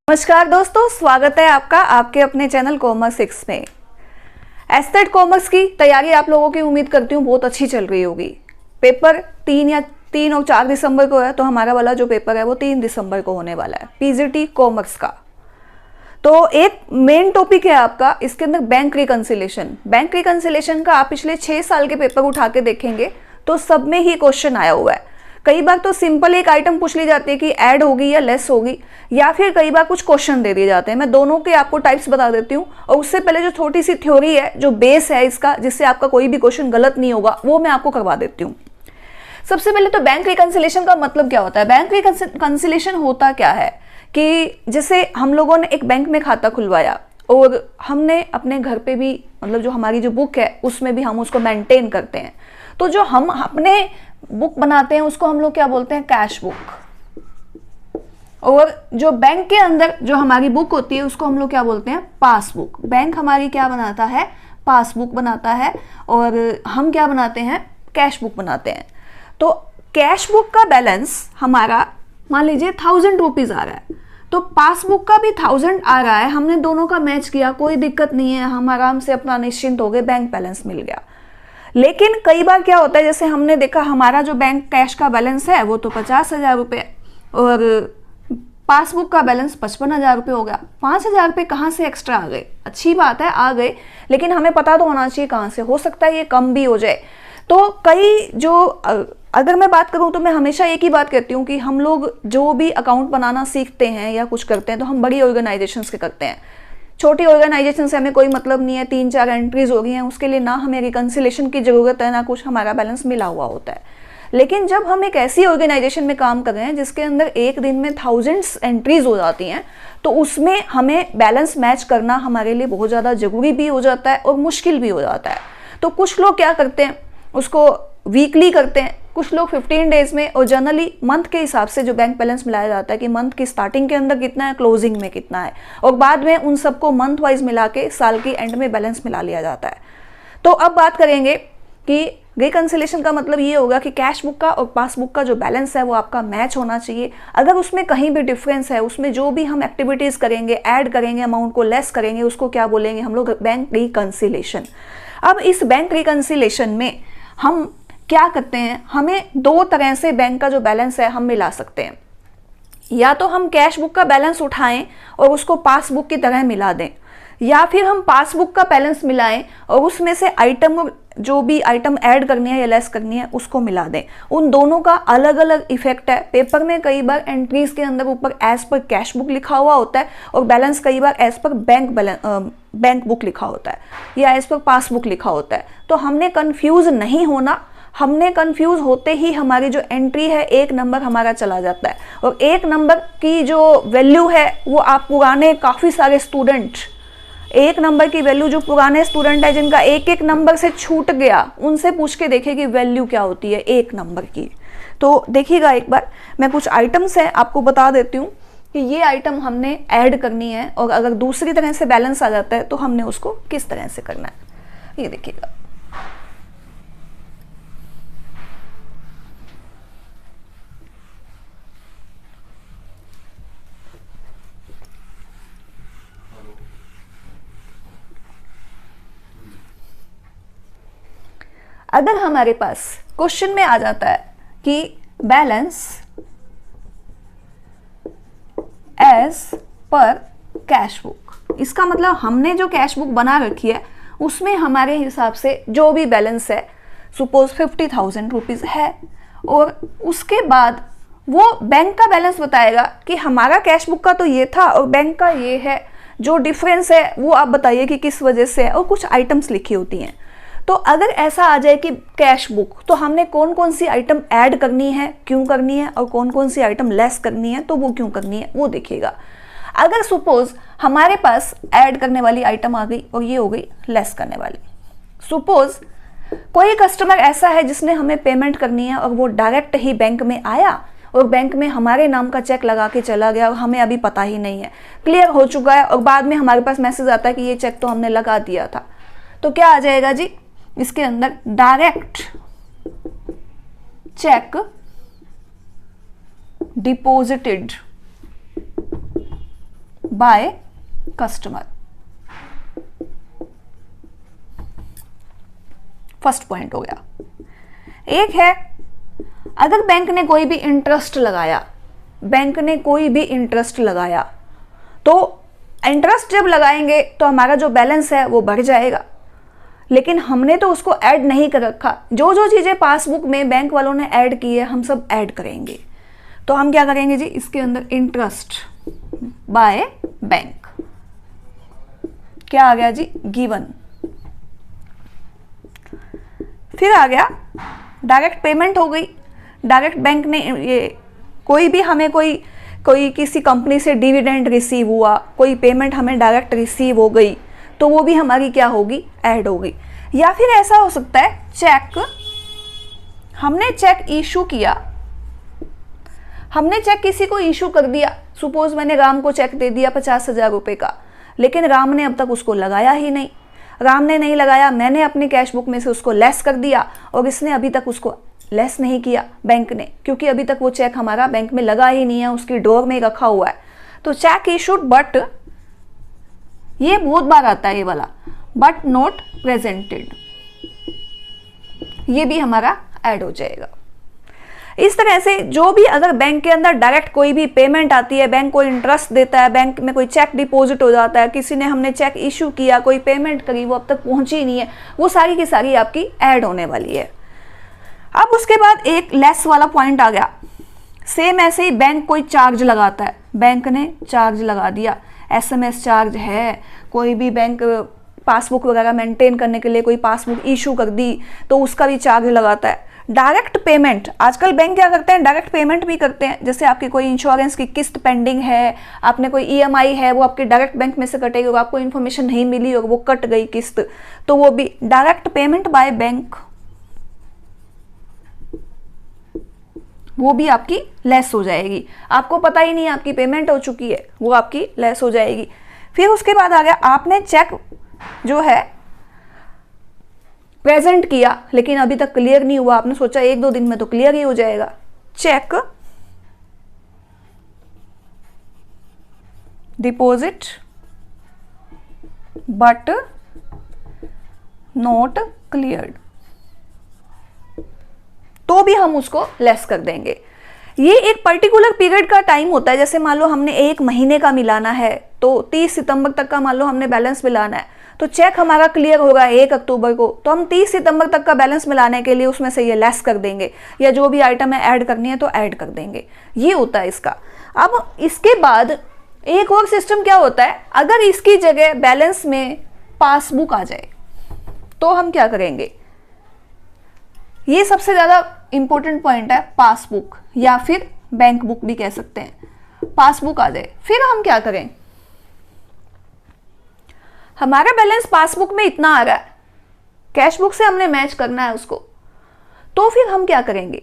नमस्कार दोस्तों, स्वागत है आपका आपके अपने चैनल कॉमर्स 6 में। एस्थेट कॉमर्स की तैयारी आप लोगों की उम्मीद करती हूँ बहुत अच्छी चल रही होगी। पेपर 3 और 4 दिसंबर को है, तो हमारा वाला जो पेपर है वो 3 दिसंबर को होने वाला है, पीजीटी कॉमर्स का। तो एक मेन टॉपिक है आपका इसके अंदर बैंक रिकंसिलेशन। बैंक रिकंसिलेशन का आप पिछले 6 साल के पेपर उठा के देखेंगे तो सब में ही क्वेश्चन आया हुआ है। कई बार तो सिंपल एक आइटम पूछ ली जाती है कि ऐड होगी या लेस होगी, या फिर कई बार कुछ क्वेश्चन दे दिए जाते हैं। मैं दोनों के आपको टाइप्स बता देती हूँ, और उससे पहले जो छोटी सी थ्योरी है, जो बेस है इसका, जिससे आपका कोई भी क्वेश्चन गलत नहीं होगा, वो मैं आपको करवा देती हूँ। सबसे पहले तो बैंक रिकंसिलेशन का मतलब क्या होता है। बैंक रिकंसिलेशन होता क्या है कि जैसे हम लोगों ने एक बैंक में खाता खुलवाया और हमने अपने घर पे भी, मतलब जो हमारी जो बुक है उसमें भी हम उसको मेंटेन करते हैं, तो जो हम अपने बुक बनाते हैं उसको हम लोग क्या बोलते हैं, कैश बुक। और जो बैंक के अंदर जो हमारी बुक होती है उसको हम लोग क्या बोलते हैं, पासबुक। बैंक हमारी क्या बनाता है, पासबुक बनाता है, और हम क्या बनाते हैं, कैश बुक बनाते हैं। तो कैश बुक का बैलेंस हमारा मान लीजिए 1000 रुपीज आ रहा है, तो पासबुक का भी 1000 आ रहा है। हमने दोनों का मैच किया, कोई दिक्कत नहीं है, हम आराम से अपना निश्चिंत हो गए, बैंक बैलेंस मिल गया। लेकिन कई बार क्या होता है, जैसे हमने देखा हमारा जो बैंक कैश का बैलेंस है वो तो 50,000 रुपये, और पासबुक का बैलेंस 55,000 रुपये हो गया। 5,000 रुपये कहाँ से एक्स्ट्रा आ गए, अच्छी बात है आ गए, लेकिन हमें पता तो होना चाहिए कहाँ से, हो सकता है ये कम भी हो जाए। तो कई जो अगर मैं बात करूँ तो मैं हमेशा एक ही बात कहती हूँ कि हम लोग जो भी अकाउंट बनाना सीखते हैं या कुछ करते हैं तो हम बड़ी ऑर्गेनाइजेशंस के करते हैं। छोटी ऑर्गेनाइजेशन से हमें कोई मतलब नहीं है, 3-4 एंट्रीज हो गई हैं, उसके लिए ना हमें रिकंसिलेशन की जरूरत है ना कुछ, हमारा बैलेंस मिला हुआ होता है। लेकिन जब हम एक ऐसी ऑर्गेनाइजेशन में काम कर रहे हैं जिसके अंदर एक दिन में थाउजेंड्स एंट्रीज हो जाती हैं, तो उसमें हमें बैलेंस मैच करना हमारे लिए बहुत ज़्यादा जरूरी भी हो जाता है और मुश्किल भी हो जाता है। तो कुछ लोग क्या करते हैं, उसको वीकली करते हैं, कुछ लोग 15 डेज में, और जनरली मंथ के हिसाब से जो बैंक बैलेंस मिलाया जाता है कि मंथ की स्टार्टिंग के अंदर कितना है, क्लोजिंग में कितना है, और बाद में उन सबको मंथ वाइज मिला के साल की एंड में बैलेंस मिला लिया जाता है। तो अब बात करेंगे कि रिकंसिलेशन का मतलब ये होगा कि कैश बुक का और पासबुक का जो बैलेंस है वो आपका मैच होना चाहिए। अगर उसमें कहीं भी डिफरेंस है, उसमें जो भी हम एक्टिविटीज करेंगे, ऐड करेंगे, अमाउंट को लेस करेंगे, उसको क्या बोलेंगे हम लोग, बैंक रिकंसिलेशन। अब इस बैंक रिकंसिलेशन में हम क्या करते हैं, हमें 2 तरह से बैंक का जो बैलेंस है हम मिला सकते हैं। या तो हम कैश बुक का बैलेंस उठाएं और उसको पासबुक की तरह मिला दें, या फिर हम पासबुक का बैलेंस मिलाएं और उसमें से आइटम, जो भी आइटम ऐड करनी है या लेस करनी है उसको मिला दें। उन दोनों का अलग अलग इफेक्ट है। पेपर में कई बार एंट्रीज के अंदर ऊपर एज पर कैश बुक लिखा हुआ होता है, और बैलेंस कई बार एज पर बैंक बुक लिखा होता है या एज पर पासबुक लिखा होता है। तो हमने कंफ्यूज नहीं होना, हमने कंफ्यूज होते ही हमारी जो एंट्री है 1 नंबर हमारा चला जाता है। और 1 नंबर की जो वैल्यू है वो आप पुराने काफ़ी सारे स्टूडेंट, 1 नंबर की वैल्यू जो पुराने स्टूडेंट है जिनका 1-1 नंबर से छूट गया, उनसे पूछ के देखिए कि वैल्यू क्या होती है 1 नंबर की। तो देखिएगा एक बार, मैं कुछ आइटम्स हैं आपको बता देती हूँ कि ये आइटम हमने ऐड करनी है, और अगर दूसरी तरह से बैलेंस आ जाता है तो हमने उसको किस तरह से करना है, ये देखिएगा। अगर हमारे पास क्वेश्चन में आ जाता है कि balance as per cash book, इसका मतलब हमने जो कैश बुक बना रखी है उसमें हमारे हिसाब से जो भी बैलेंस है, सपोज 50,000 रुपीज है, और उसके बाद वो बैंक का बैलेंस बताएगा कि हमारा कैश बुक का तो ये था और बैंक का ये है, जो डिफरेंस है वो आप बताइए कि किस वजह से है, और कुछ आइटम्स लिखी होती हैं। तो अगर ऐसा आ जाए कि कैश बुक, तो हमने कौन कौन सी आइटम ऐड करनी है, क्यों करनी है, और कौन कौन सी आइटम लेस करनी है, तो वो क्यों करनी है वो देखिएगा। अगर सपोज हमारे पास ऐड करने वाली आइटम आ गई और ये हो गई लेस करने वाली। सपोज कोई कस्टमर ऐसा है जिसने हमें पेमेंट करनी है और वो डायरेक्ट ही बैंक में आया और बैंक में हमारे नाम का चेक लगा के चला गया, और हमें अभी पता ही नहीं है, क्लियर हो चुका है, और बाद में हमारे पास मैसेज आता है कि ये चेक तो हमने लगा दिया था। तो क्या आ जाएगा जी इसके अंदर, direct check deposited by customer. First point हो गया। एक है अगर बैंक ने कोई भी इंटरेस्ट लगाया, बैंक ने कोई भी इंटरेस्ट लगाया, तो इंटरेस्ट जब लगाएंगे तो हमारा जो बैलेंस है वो बढ़ जाएगा, लेकिन हमने तो उसको ऐड नहीं कर रखा। जो जो चीज़ें पासबुक में बैंक वालों ने ऐड की है हम सब ऐड करेंगे। तो हम क्या करेंगे जी, इसके अंदर इंटरेस्ट बाय बैंक, क्या आ गया जी, गिवन। फिर आ गया डायरेक्ट पेमेंट हो गई। डायरेक्ट बैंक ने ये कोई भी हमें कोई किसी कंपनी से डिविडेंड रिसीव हुआ, कोई पेमेंट हमें डायरेक्ट रिसीव हो गई, तो वो भी हमारी क्या होगी, ऐड हो गई। या फिर ऐसा हो सकता है चेक, हमने चेक इशू किया, हमने चेक किसी को इशू कर दिया। सपोज मैंने राम को चेक दे दिया 50,000 रुपए का, लेकिन राम ने अब तक उसको लगाया ही नहीं। राम ने नहीं लगाया, मैंने अपनी कैश बुक में से उसको लेस कर दिया और इसने अभी तक उसको लेस नहीं किया बैंक ने, क्योंकि अभी तक वो चेक हमारा बैंक में लगा ही नहीं है, उसकी ड्रॉर में रखा हुआ है। तो चेक इशूड बट, ये बहुत बार आता है ये वाला, बट नॉट प्रेजेंटेड, ये भी हमारा ऐड हो जाएगा। इस तरह से जो भी अगर बैंक के अंदर डायरेक्ट कोई भी पेमेंट आती है, बैंक को इंटरेस्ट देता है, बैंक में कोई चेक डिपॉजिट हो जाता है, किसी ने हमने चेक इशू किया, कोई पेमेंट करी, वो अब तक पहुंची नहीं है, वो सारी की सारी आपकी ऐड होने वाली है। अब उसके बाद एक लेस वाला पॉइंट आ गया। सेम ऐसे ही बैंक कोई चार्ज लगाता है, बैंक ने चार्ज लगा दिया, SMS चार्ज है, कोई भी बैंक पासबुक वगैरह मेंटेन करने के लिए कोई पासबुक इशू कर दी तो उसका भी चार्ज लगाता है। डायरेक्ट पेमेंट, आजकल बैंक क्या करते हैं, डायरेक्ट पेमेंट भी करते हैं। जैसे आपकी कोई इंश्योरेंस की किस्त पेंडिंग है, आपने कोई EMI है, वो आपके डायरेक्ट बैंक में से कटेगी और आपको इन्फॉर्मेशन नहीं मिली और वो कट गई किस्त, तो वो भी डायरेक्ट पेमेंट बाय बैंक, वो भी आपकी लेस हो जाएगी। आपको पता ही नहीं आपकी पेमेंट हो चुकी है, वो आपकी लेस हो जाएगी। फिर उसके बाद आ गया आपने चेक जो है प्रेजेंट किया, लेकिन अभी तक क्लियर नहीं हुआ, आपने सोचा 1-2 दिन में तो क्लियर ही हो जाएगा। Cheque deposit but not cleared, तो भी हम उसको लेस कर देंगे। ये एक पर्टिकुलर पीरियड का टाइम होता है। जैसे मान लो हमने 1 महीने का मिलाना है, तो 30 सितंबर तक का मान लो हमने बैलेंस मिलाना है, तो चेक हमारा क्लियर होगा 1 अक्टूबर को, तो हम 30 सितंबर तक का बैलेंस मिलाने के लिए उसमें से ये लेस कर देंगे, या जो भी आइटम है ऐड करनी है तो ऐड कर देंगे। ये होता है इसका। अब इसके बाद एक और सिस्टम क्या होता है, अगर इसकी जगह बैलेंस में पासबुक आ जाए तो हम क्या करेंगे, ये सबसे ज्यादा इंपॉर्टेंट पॉइंट है, पासबुक या फिर बैंक बुक भी कह सकते हैं। पासबुक आ जाए, फिर हम क्या करें, हमारा बैलेंस पासबुक में इतना आ रहा है, कैश बुक से हमने मैच करना है उसको, तो फिर हम क्या करेंगे,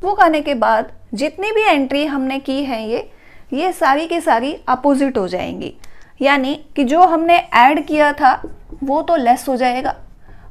वो करने के बाद जितनी भी एंट्री हमने की है ये सारी की सारी अपोजिट हो जाएंगी। यानी कि जो हमने ऐड किया था वो तो लेस हो जाएगा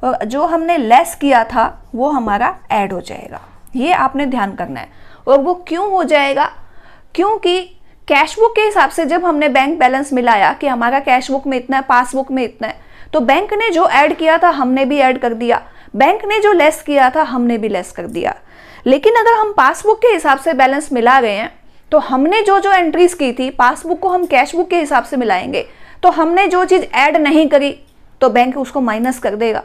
और जो हमने लेस किया था वो हमारा ऐड हो जाएगा। ये आपने ध्यान करना है। और वो क्यों हो जाएगा, क्योंकि कैश बुक के हिसाब से जब हमने बैंक बैलेंस मिलाया कि हमारा कैश बुक में इतना है, पासबुक में इतना है, तो बैंक ने जो ऐड किया था हमने भी ऐड कर दिया, बैंक ने जो लेस किया था हमने भी लेस कर दिया। लेकिन अगर हम पासबुक के हिसाब से बैलेंस मिला रहे हैं तो हमने जो जो एंट्रीज की थी पासबुक को हम कैश बुक के हिसाब से मिलाएंगे, तो हमने जो चीज ऐड नहीं करी तो बैंक उसको माइनस कर देगा।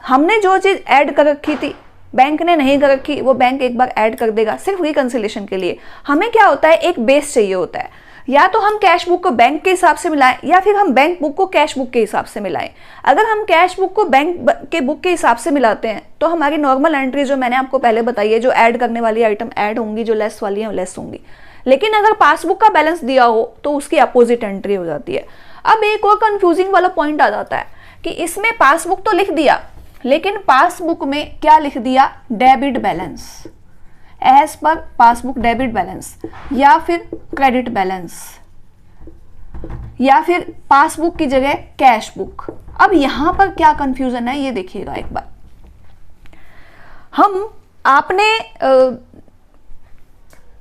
हमने जो चीज ऐड कर रखी थी बैंक ने नहीं कर रखी, वो बैंक एक बार ऐड कर देगा सिर्फ रिकंसिलेशन के लिए। हमें क्या होता है, एक बेस चाहिए होता है, या तो हम कैश बुक को बैंक के हिसाब से मिलाएं या फिर हम बैंक बुक को कैश बुक के हिसाब से मिलाएं। अगर हम कैश बुक को बैंक के बुक के हिसाब से मिलाते हैं तो हमारी नॉर्मल एंट्री जो मैंने आपको पहले बताई है, जो ऐड करने वाली आइटम ऐड होंगी, जो लेस वाली है लेस होंगी। लेकिन अगर पासबुक का बैलेंस दिया हो तो उसकी अपोजिट एंट्री हो जाती है। अब एक और कंफ्यूजिंग वाला पॉइंट आ जाता है कि इसमें पासबुक तो लिख दिया, लेकिन पासबुक में क्या लिख दिया, डेबिट बैलेंस, एज पर पासबुक डेबिट बैलेंस, या फिर क्रेडिट बैलेंस, या फिर पासबुक की जगह कैश बुक। अब यहां पर क्या कंफ्यूजन है ये देखिएगा एक बार। हम आपने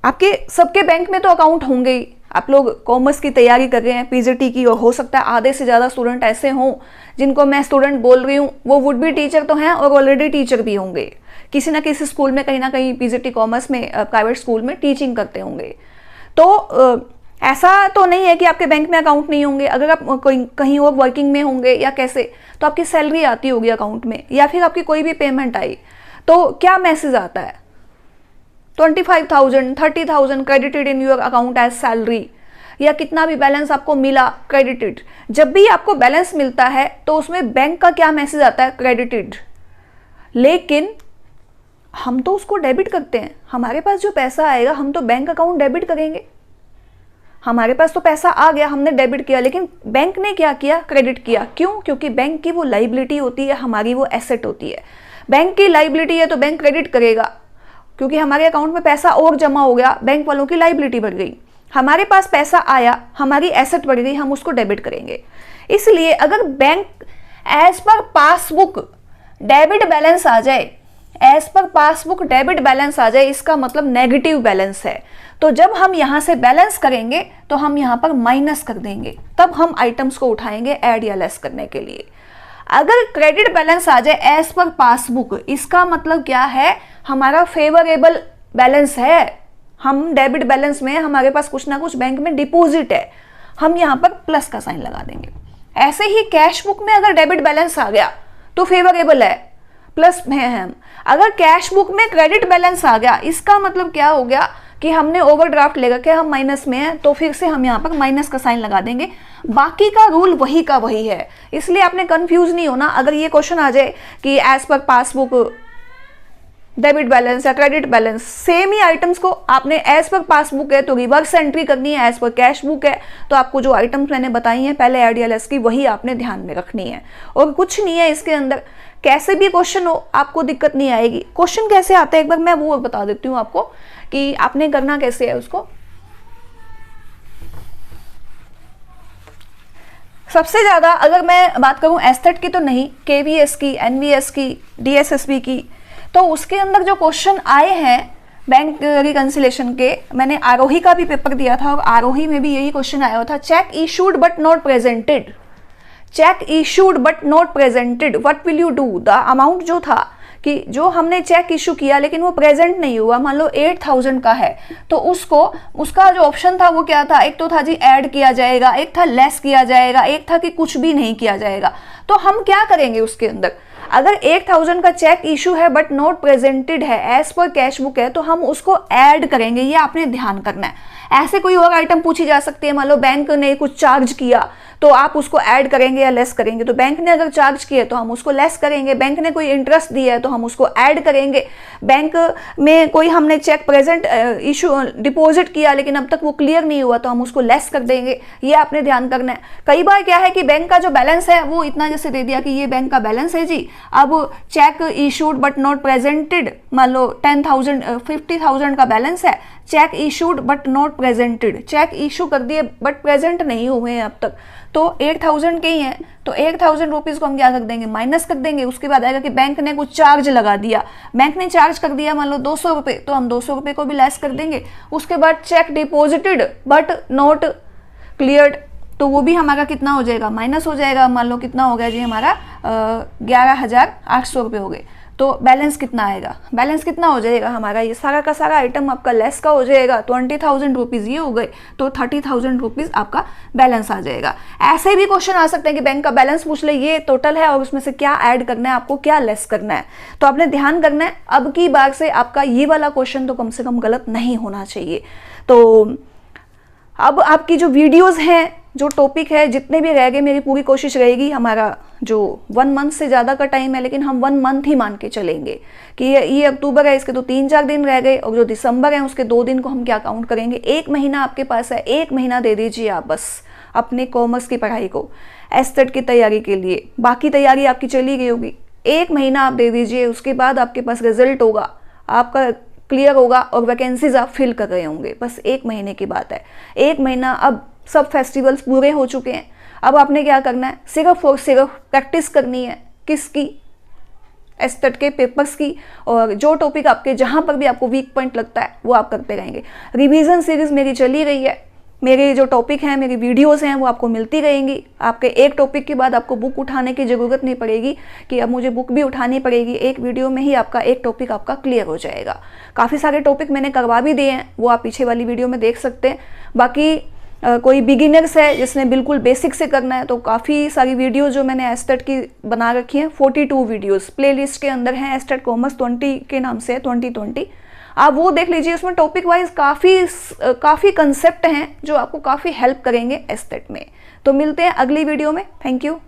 आपके सबके बैंक में तो अकाउंट होंगे ही। आप लोग कॉमर्स की तैयारी कर रहे हैं पीजीटी की, और हो सकता है आधे से ज़्यादा स्टूडेंट ऐसे हों जिनको मैं स्टूडेंट बोल रही हूँ वो वुड बी टीचर तो हैं और ऑलरेडी टीचर भी होंगे, किसी ना किसी स्कूल में कहीं ना कहीं पीजीटी कॉमर्स में प्राइवेट स्कूल में टीचिंग करते होंगे। तो ऐसा तो नहीं है कि आपके बैंक में अकाउंट नहीं होंगे। अगर आप कहीं और वर्किंग में होंगे या कैसे, तो आपकी सैलरी आती होगी अकाउंट में, या फिर आपकी कोई भी पेमेंट आई तो क्या मैसेज आता है, 25,000 30,000 credited in your account as salary, या कितना भी बैलेंस आपको मिला क्रेडिटेड। जब भी आपको बैलेंस मिलता है तो उसमें बैंक का क्या मैसेज आता है, क्रेडिटेड। लेकिन हम तो उसको डेबिट करते हैं। हमारे पास जो पैसा आएगा हम तो बैंक अकाउंट डेबिट करेंगे। हमारे पास तो पैसा आ गया, हमने डेबिट किया, लेकिन बैंक ने क्या किया, क्रेडिट किया। क्यों? क्योंकि बैंक की वो लाइबिलिटी होती है, हमारी वो एसेट होती है। बैंक की लाइबिलिटी है तो बैंक क्रेडिट करेगा, क्योंकि हमारे अकाउंट में पैसा और जमा हो गया, बैंक वालों की लाइबिलिटी बढ़ गई। हमारे पास पैसा आया, हमारी एसेट बढ़ गई, हम उसको डेबिट करेंगे। इसलिए अगर बैंक एज पर पासबुक डेबिट बैलेंस आ जाए, एज पर पासबुक डेबिट बैलेंस आ जाए, इसका मतलब नेगेटिव बैलेंस है। तो जब हम यहां से बैलेंस करेंगे तो हम यहां पर माइनस कर देंगे, तब हम आइटम्स को उठाएंगे ऐड या लेस करने के लिए। अगर क्रेडिट बैलेंस आ जाए एज पर पासबुक, इसका मतलब क्या है, हमारा फेवरेबल बैलेंस है। हम डेबिट बैलेंस में हमारे पास कुछ ना कुछ बैंक में डिपॉजिट है, हम यहां पर प्लस का साइन लगा देंगे। ऐसे ही कैश बुक में अगर डेबिट बैलेंस आ गया तो फेवरेबल है, प्लस में है हम। अगर कैश बुक में क्रेडिट बैलेंस आ गया, इसका मतलब क्या हो गया कि हमने ओवरड्राफ्ट लेगा कि हम माइनस में हैं, तो फिर से हम यहाँ पर माइनस का साइन लगा देंगे। बाकी का रूल वही का वही है, इसलिए आपने कंफ्यूज नहीं होना। अगर ये क्वेश्चन आ जाए कि एज पर पासबुक डेबिट बैलेंस या क्रेडिट बैलेंस, सेम ही आइटम्स को आपने एज पर पासबुक है तो रिवर्स एंट्री करनी है, एज पर कैश बुक है तो आपको जो आइटम्स मैंने बताई हैं पहले ऐड या लेस की, वही आपने ध्यान में रखनी है। और कुछ नहीं है इसके अंदर, कैसे भी क्वेश्चन हो आपको दिक्कत नहीं आएगी। क्वेश्चन कैसे आता है एक बार मैं वो बता देती हूँ आपको कि आपने करना कैसे है उसको। सबसे ज्यादा अगर मैं बात करूं एस्थेट की तो नहीं, केवीएस की, एनवीएस की, डीएसएसबी की, तो उसके अंदर जो क्वेश्चन आए हैं बैंक रिकंसिलेशन के, मैंने आरोही का भी पेपर दिया था और आरोही में भी यही क्वेश्चन आया था, check issued but not presented, check issued but not presented, what will you do. The amount जो था कि जो हमने चेक इशू किया लेकिन वो प्रेजेंट नहीं हुआ, मान लो 8,000 का है, तो उसको, उसका जो ऑप्शन था वो क्या था, एक तो था जी ऐड किया जाएगा, एक था लेस किया जाएगा, एक था कि कुछ भी नहीं किया जाएगा। तो हम क्या करेंगे उसके अंदर, अगर 8,000 का चेक इशू है बट नॉट प्रेजेंटेड है, एज पर कैश बुक है, तो हम उसको ऐड करेंगे, ये आपने ध्यान करना है। ऐसे कोई और आइटम पूछी जा सकती है, मान लो बैंक ने कुछ चार्ज किया तो आप उसको ऐड करेंगे या लेस करेंगे। तो बैंक ने अगर चार्ज किया तो हम उसको लेस करेंगे, बैंक ने कोई इंटरेस्ट दिया है तो हम उसको ऐड करेंगे, बैंक में कोई हमने चेक प्रेजेंट इशू डिपॉजिट किया लेकिन अब तक वो क्लियर नहीं हुआ तो हम उसको लेस कर देंगे, ये आपने ध्यान करना है। कई बार क्या है कि बैंक का जो बैलेंस है वो इतना जैसे दे दिया कि ये बैंक का बैलेंस है जी, अब cheque issued but not presented, मान लो 10,000 50,000 का बैलेंस है, cheque issued but not presented, cheque issue कर दिए बट प्रेजेंट नहीं हुए हैं अब तक, तो 8,000 के ही हैं, तो 8,000 रुपीज को हम क्या कर देंगे, माइनस कर देंगे। उसके बाद आएगा कि बैंक ने कुछ चार्ज लगा दिया, बैंक ने चार्ज कर दिया मान लो 200 रुपये, तो हम 200 रुपये को भी लेस कर देंगे। उसके बाद check deposited but not cleared, तो वो भी हमारा कितना हो जाएगा, माइनस हो जाएगा। मान लो कितना हो गया जी हमारा 11,800 रुपये हो गए, तो बैलेंस कितना आएगा, बैलेंस कितना हो जाएगा हमारा, ये सारा का सारा आइटम आपका लेस का हो जाएगा। 20,000 रुपीज़ ये हो गए, तो 30,000 रुपीज़ आपका बैलेंस आ जाएगा। ऐसे भी क्वेश्चन आ सकते हैं कि बैंक का बैलेंस पूछ ले, ये टोटल है और उसमें से क्या ऐड करना है, आपको क्या लेस करना है, तो आपने ध्यान करना है। अब की बार से आपका ये वाला क्वेश्चन तो कम से कम गलत नहीं होना चाहिए। तो अब आपकी जो वीडियोस हैं, जो टॉपिक है, जितने भी रह गए, मेरी पूरी कोशिश रहेगी, हमारा जो 1 मंथ से ज़्यादा का टाइम है लेकिन हम 1 मंथ ही मान के चलेंगे कि ये अक्टूबर है, इसके तो 3-4 दिन रह गए, और जो दिसंबर है उसके 2 दिन को हम क्या काउंट करेंगे। 1 महीना आपके पास है, 1 महीना दे दीजिए आप बस अपने कॉमर्स की पढ़ाई को, एस्थेट की तैयारी के लिए। बाकी तैयारी आपकी चली गई होगी, 1 महीना आप दे दीजिए, उसके बाद आपके पास रिजल्ट होगा, आपका क्लियर होगा और वैकेंसीज आप फिल कर रहे होंगे। बस 1 महीने की बात है, 1 महीना। अब सब फेस्टिवल्स पूरे हो चुके हैं, अब आपने क्या करना है, सिर्फ और सिर्फ प्रैक्टिस करनी है। किसकी, एस्टेट के पेपर्स की, और जो टॉपिक आपके जहाँ पर भी आपको वीक पॉइंट लगता है वो आप करते रहेंगे। रिवीजन सीरीज मेरी चली रही है, मेरे जो टॉपिक हैं, मेरी वीडियोस हैं वो आपको मिलती रहेंगी। आपके एक टॉपिक के बाद आपको बुक उठाने की ज़रूरत नहीं पड़ेगी कि अब मुझे बुक भी उठानी पड़ेगी, एक वीडियो में ही आपका एक टॉपिक आपका क्लियर हो जाएगा। काफ़ी सारे टॉपिक मैंने करवा भी दिए हैं, वो आप पीछे वाली वीडियो में देख सकते हैं। बाकी कोई बिगिनर्स है जिसने बिल्कुल बेसिक से करना है तो काफ़ी सारी वीडियो जो मैंने एस्टेट की बना रखी हैं, 42 वीडियोस प्लेलिस्ट के अंदर हैं, एस्टेट कॉमर्स 20 के नाम से है, 2020। आप वो देख लीजिए, उसमें टॉपिक वाइज काफ़ी कंसेप्ट हैं जो आपको काफ़ी हेल्प करेंगे एस्टेट में। तो मिलते हैं अगली वीडियो में। Thank you.